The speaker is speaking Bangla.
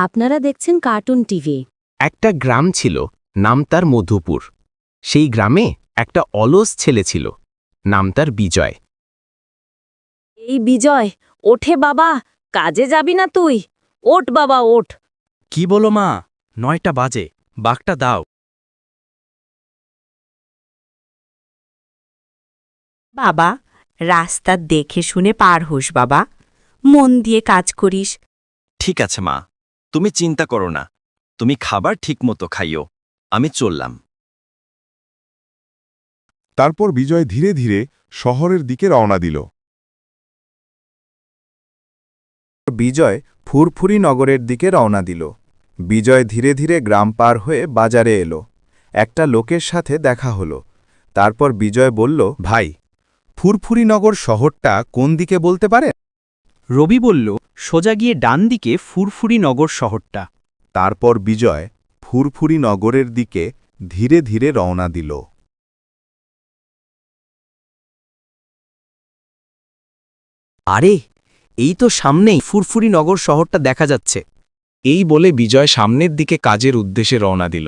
আপনারা দেখছেন কার্টুন টিভি। একটা গ্রাম ছিল, নাম তার মধুপুর। সেই গ্রামে একটা অলস ছেলে ছিল, নাম তার বিজয়। এই বিজয়, ওঠে বাবা, কাজে যাবি না তুই? ওঠ বাবা ওঠ। কি বলো মা? 9টা বাজে, বাঘটা দাও। বাবা, রাস্তা দেখে শুনে পার হোস বাবা, মন দিয়ে কাজ করিস। ঠিক আছে মা, তুমি চিন্তা করো না, তুমি খাবার ঠিকমতো খাইও, আমি চললাম। তারপর বিজয় ধীরে ধীরে শহরের দিকে রওনা দিল। বিজয় ফুরফুরি নগরের দিকে রওনা দিল। বিজয় ধীরে ধীরে গ্রাম পার হয়ে বাজারে এলো। একটা লোকের সাথে দেখা হলো। তারপর বিজয় বলল, ভাই, ফুরফুরি নগর শহরটা কোন দিকে বলতে পারে? রবি বলল, সোজা গিয়ে ডান দিকে ফুরফুরি নগর শহরটা। তারপর বিজয় ফুরফুরি নগরের দিকে ধীরে ধীরে রওনা দিল। আরে, এই তো সামনেই ফুরফুরি নগর শহরটা দেখা যাচ্ছে। এই বলে বিজয় সামনের দিকে কাজের উদ্দেশ্যে রওনা দিল।